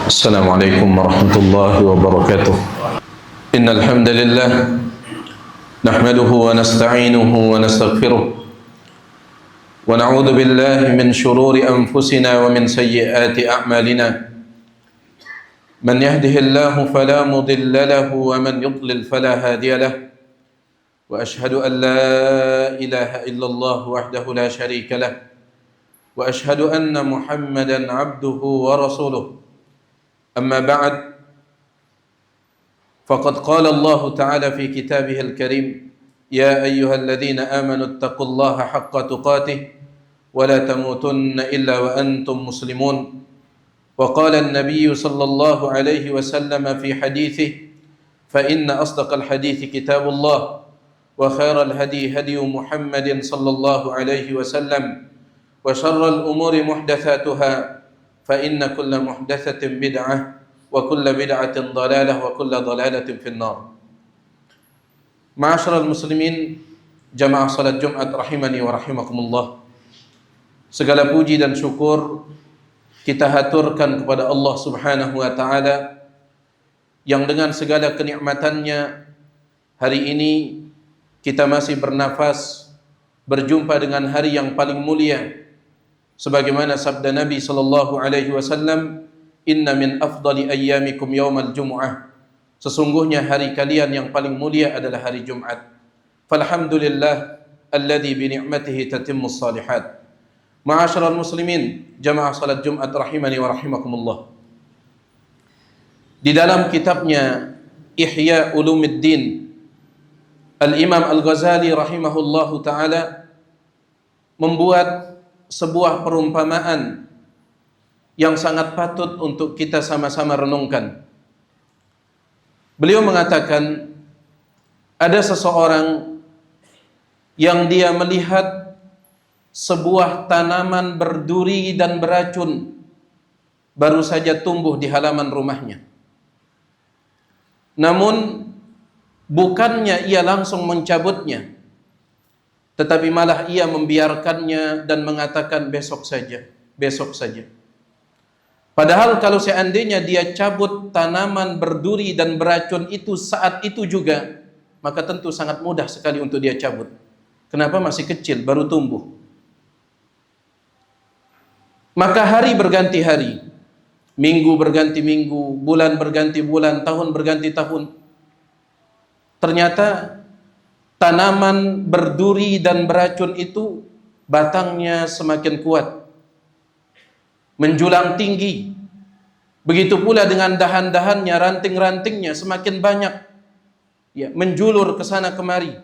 السلام عليكم ورحمة الله وبركاته. إن الحمد لله نحمده ونستعينه ونستغفره ونعوذ بالله من شرور أنفسنا ومن سيئات أعمالنا. من يهده الله فلا مضل له ومن يضلل فلا هادي له. وأشهد أن لا إله إلا الله وحده لا شريك له وأشهد أن محمدا عبده ورسوله. أما بعد، فقد قال الله تعالى في كتابه الكريم: يا أيها الذين آمنوا اتقوا الله حق تقاته ولا تموتن إلا وأنتم مسلمون. وقال النبي صلى الله عليه وسلم في حديثه: فإن أصدق الحديث كتاب الله وخير الهدي هدي محمد صلى الله عليه وسلم وشر الأمور محدثاتها فإن كل محدثة بدعة وكل بدعة ضلالة وكل ضلالة في النار. Ma'asyiral muslimin, jamaah salat Jumat rahimani wa rahimakumullah. Segala puji dan syukur kita haturkan kepada Allah Subhanahu wa taala yang dengan segala kenikmatannya hari ini kita masih bernafas berjumpa dengan hari yang paling mulia. Sebagaimana sabda Nabi sallallahu alaihi wasallam, "Inna min afdali ayyamikum yaumal jumu'ah." Sesungguhnya hari kalian yang paling mulia adalah hari Jumat. Falhamdulillah alladzi bi ni'matihi tatimmus shalihat. Ma'asyiral muslimin, jamaah salat Jumat rahimani wa rahimakumullah. Di dalam kitabnya Ihya Ulumuddin, Al-Imam Al-Ghazali rahimahullahu taala membuat sebuah perumpamaan yang sangat patut untuk kita sama-sama renungkan. Beliau mengatakan, ada seseorang yang dia melihat sebuah tanaman berduri dan beracun baru saja tumbuh di halaman rumahnya. Namun bukannya ia langsung mencabutnya, tetapi malah ia membiarkannya dan mengatakan besok saja, besok saja. Padahal kalau seandainya dia cabut tanaman berduri dan beracun itu saat itu juga, maka tentu sangat mudah sekali untuk dia cabut. Kenapa? Masih kecil, baru tumbuh. Maka hari berganti hari, minggu berganti minggu, bulan berganti bulan, tahun berganti tahun. Ternyata tanaman berduri dan beracun itu batangnya semakin kuat, menjulang tinggi. Begitu pula dengan dahan-dahannya, ranting-rantingnya semakin banyak, ya, menjulur ke sana kemari.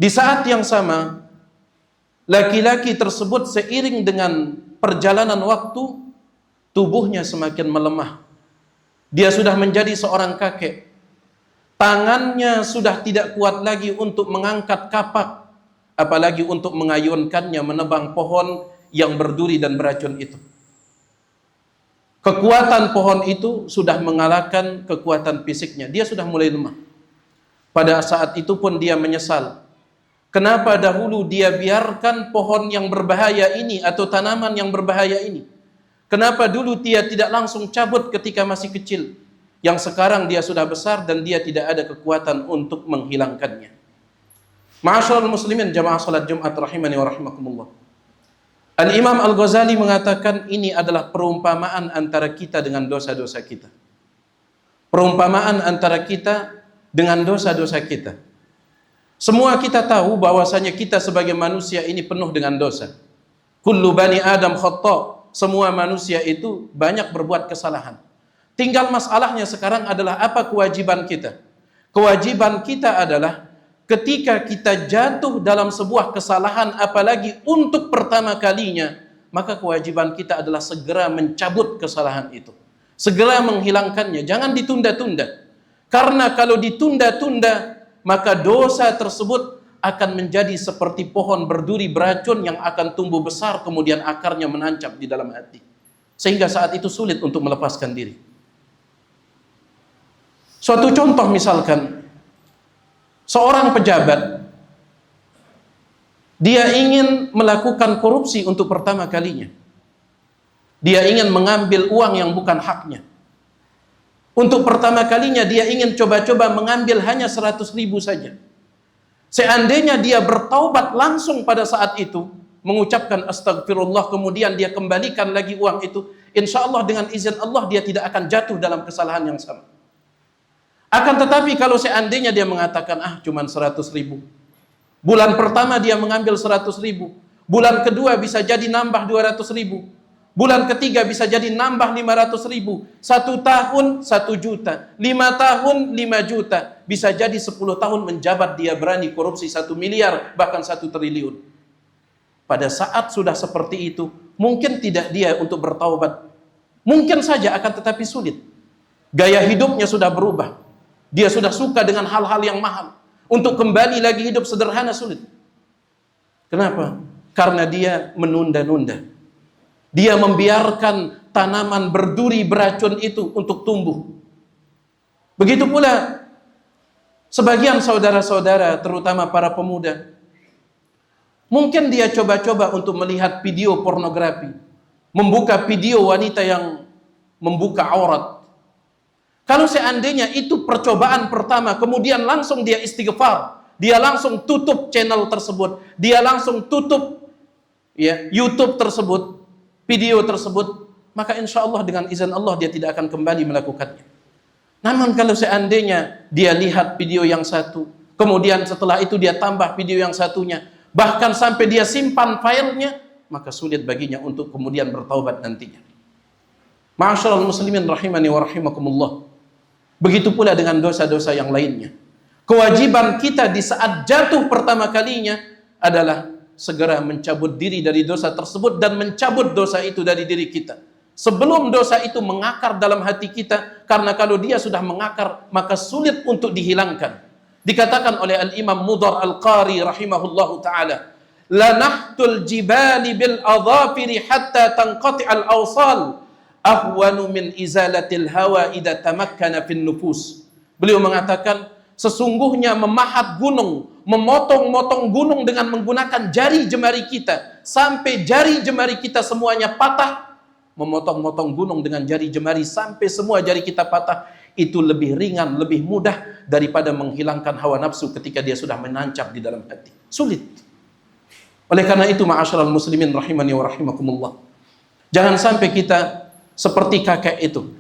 Di saat yang sama, laki-laki tersebut seiring dengan perjalanan waktu, tubuhnya semakin melemah. Dia sudah menjadi seorang kakek. Tangannya sudah tidak kuat lagi untuk mengangkat kapak, apalagi untuk mengayunkannya menebang pohon yang berduri dan beracun itu. Kekuatan pohon itu sudah mengalahkan kekuatan fisiknya. Dia sudah mulai lemah. Pada saat itu pun dia menyesal. Kenapa dahulu dia biarkan pohon yang berbahaya ini atau tanaman yang berbahaya ini? Kenapa dulu dia tidak langsung cabut ketika masih kecil? Yang sekarang dia sudah besar dan dia tidak ada kekuatan untuk menghilangkannya. Ma'asyiral muslimin, jamaah salat Jumat rahimani wa rahimakumullah. Al-Imam Al-Ghazali mengatakan ini adalah perumpamaan antara kita dengan dosa-dosa kita. Perumpamaan antara kita dengan dosa-dosa kita. Semua kita tahu bahwasanya kita sebagai manusia ini penuh dengan dosa. Kullu bani Adam khata'. Semua manusia itu banyak berbuat kesalahan. Tinggal masalahnya sekarang adalah apa kewajiban kita? Kewajiban kita adalah ketika kita jatuh dalam sebuah kesalahan, apalagi untuk pertama kalinya, maka kewajiban kita adalah segera mencabut kesalahan itu. Segera menghilangkannya, jangan ditunda-tunda. Karena kalau ditunda-tunda, maka dosa tersebut akan menjadi seperti pohon berduri beracun yang akan tumbuh besar, kemudian akarnya menancap di dalam hati. Sehingga saat itu sulit untuk melepaskan diri. Suatu contoh misalkan, seorang pejabat, dia ingin melakukan korupsi untuk pertama kalinya. Dia ingin mengambil uang yang bukan haknya. Untuk pertama kalinya dia ingin coba-coba mengambil hanya 100 ribu saja. Seandainya dia bertaubat langsung pada saat itu, mengucapkan astagfirullah, kemudian dia kembalikan lagi uang itu, insya Allah dengan izin Allah dia tidak akan jatuh dalam kesalahan yang sama. Akan tetapi kalau seandainya dia mengatakan, cuman 100 ribu. Bulan pertama dia mengambil 100 ribu. Bulan kedua bisa jadi nambah 200 ribu. Bulan ketiga bisa jadi nambah 500 ribu. 1 tahun 1 juta. 5 tahun 5 juta. Bisa jadi 10 tahun menjabat dia berani korupsi 1 miliar, bahkan 1 triliun. Pada saat sudah seperti itu, mungkin tidak dia untuk bertaubat. Mungkin saja, akan tetapi sulit. Gaya hidupnya sudah berubah. Dia sudah suka dengan hal-hal yang mahal. Untuk kembali lagi hidup sederhana sulit. Kenapa? Karena dia menunda-nunda. Dia membiarkan tanaman berduri beracun itu untuk tumbuh. Begitu pula sebagian saudara-saudara, terutama para pemuda, mungkin dia coba-coba untuk melihat video pornografi, membuka video wanita yang membuka aurat. Kalau seandainya itu percobaan pertama, kemudian langsung dia istighfar, dia langsung tutup channel tersebut, dia langsung tutup YouTube tersebut, video tersebut, maka insya Allah dengan izin Allah dia tidak akan kembali melakukannya. Namun kalau seandainya dia lihat video yang satu, kemudian setelah itu dia tambah video yang satunya, bahkan sampai dia simpan filenya, maka sulit baginya untuk kemudian bertaubat nantinya. Ma'asyiral muslimin rahimani wa rahimakumullah. Begitu pula dengan dosa-dosa yang lainnya. Kewajiban kita di saat jatuh pertama kalinya adalah segera mencabut diri dari dosa tersebut dan mencabut dosa itu dari diri kita. Sebelum dosa itu mengakar dalam hati kita, karena kalau dia sudah mengakar, maka sulit untuk dihilangkan. Dikatakan oleh Al-Imam Mudhar Al-Qari rahimahullahu ta'ala, lanahtul jibali bil adhafiri hatta tanqati al-awsal ahwanu min izalatil hawa idha tamakkana fin nufus. Beliau mengatakan, sesungguhnya memahat gunung, memotong-motong gunung dengan menggunakan jari jemari kita, sampai jari jemari kita semuanya patah, memotong-motong gunung dengan jari jemari sampai semua jari kita patah, itu lebih ringan, lebih mudah daripada menghilangkan hawa nafsu ketika dia sudah menancap di dalam hati. Sulit. Oleh karena itu, ma'asyiral muslimin rahimani wa rahimakumullah, jangan sampai kita seperti kakek itu,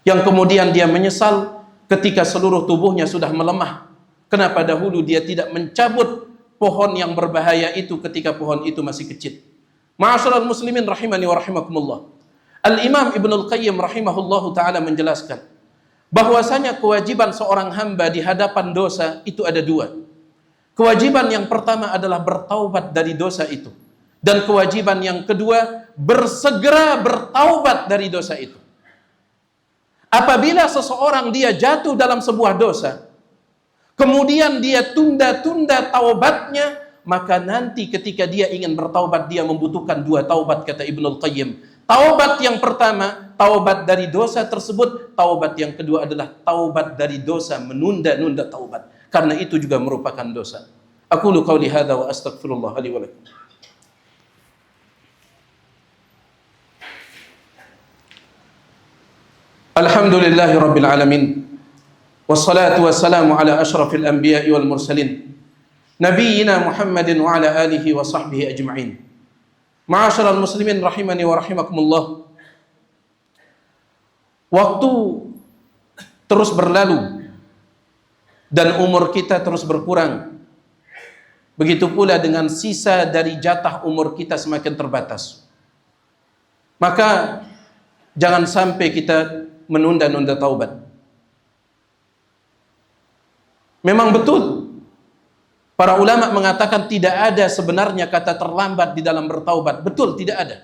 yang kemudian dia menyesal ketika seluruh tubuhnya sudah melemah. Kenapa dahulu dia tidak mencabut pohon yang berbahaya itu ketika pohon itu masih kecil? Ma'asyiral muslimin rahimani wa rahimakumullah. Al-Imam Ibnul Qayyim rahimahullahu ta'ala menjelaskan bahwasanya kewajiban seorang hamba di hadapan dosa itu ada dua. Kewajiban yang pertama adalah bertaubat dari dosa itu. Dan kewajiban yang kedua, bersegera bertaubat dari dosa itu. Apabila seseorang dia jatuh dalam sebuah dosa, kemudian dia tunda-tunda taubatnya, maka nanti ketika dia ingin bertaubat, dia membutuhkan dua taubat, kata Ibnul Qayyim. Taubat yang pertama, taubat dari dosa tersebut. Taubat yang kedua adalah taubat dari dosa, menunda-nunda taubat. Karena itu juga merupakan dosa. Aqulu qawli hadza wa astaghfirullah li wa lakum. Alhamdulillahi rabbil alamin. Wassalatu wassalamu ala ashrafil anbiya'i wal mursalin, nabiyyina Muhammadin wa ala alihi wa sahbihi ajma'in. Ma'asyiral muslimin rahimani wa rahimakumullah. Waktu terus berlalu dan umur kita terus berkurang. Begitu pula dengan sisa dari jatah umur kita semakin terbatas. Maka jangan sampai kita menunda-nunda taubat. Memang betul, para ulama mengatakan tidak ada sebenarnya kata terlambat di dalam bertaubat. Betul, tidak ada.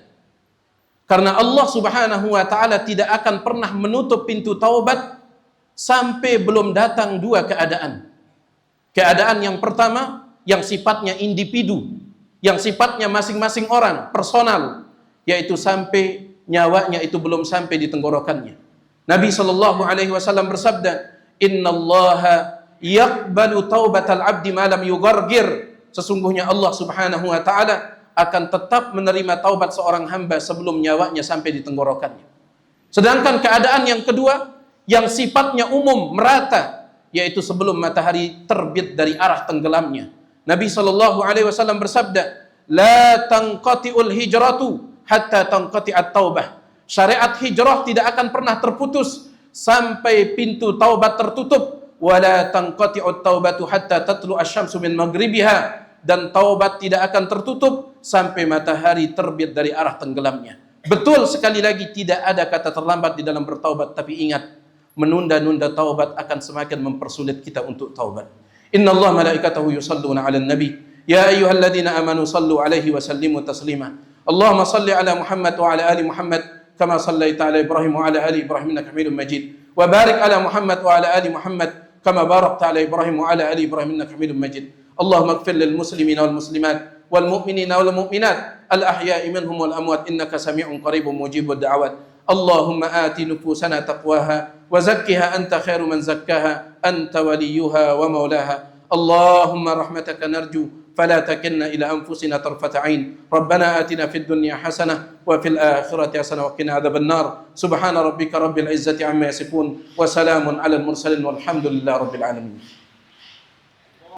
Karena Allah subhanahu wa ta'ala tidak akan pernah menutup pintu taubat sampai belum datang dua keadaan. Keadaan yang pertama, yang sifatnya individu, yang sifatnya masing-masing orang, personal, yaitu sampai nyawanya itu belum sampai di tenggorokannya. Nabi SAW bersabda, innallaha yaqbalu taubatal abdi ma lam yugargir. Sesungguhnya Allah subhanahu wa ta'ala akan tetap menerima taubat seorang hamba sebelum nyawanya sampai di tenggorokannya. Sedangkan keadaan yang kedua, yang sifatnya umum, merata, yaitu sebelum matahari terbit dari arah tenggelamnya. Nabi SAW bersabda, la tanqati'ul hijratu hatta tanqati'at taubah. Syariat hijrah tidak akan pernah terputus sampai pintu taubat tertutup. Wala tanqati'ut taubatu hatta tatlu asy-syamsu min maghribiha. Dan taubat tidak akan tertutup sampai matahari terbit dari arah tenggelamnya. Betul, sekali lagi tidak ada kata terlambat di dalam bertaubat, tapi ingat, menunda-nunda taubat akan semakin mempersulit kita untuk taubat. Inna Allah malaikatahu yusalluna ala nabi ya ayyuhalladzina amanu sallu alaihi wa sallimu taslima. Allahumma salli ala Muhammad wa ala ali Muhammad kama sallaita ala Ibrahim wa ala ali Ibrahim innaka Hamidum Majid. Wa barik ala Muhammad wa ala ali Muhammad kama barakta ala Ibrahim wa ala ali Ibrahim innaka Hamidum Majid. Allahumma ighfir lil muslimina wal muslimat wal mu'minina wal mu'minat al ahya'i minhum wal amwat innaka sami'un qaribun mujibud da'awat. Allahumma ati nufusana taqwaha wa zakkiha anta khairu man zakkaha anta waliyuha wa maulaha. Allahumma rahmataka narju fala takilna ila anfusina tarfata ain. Rabbana atina fid dunya hasanah wa fil akhirati hasanah wa qina adzaban nar. Subhana rabbika rabbil izzati amma yasifun wa salamun alal mursalin walhamdulillahi rabbil alamin.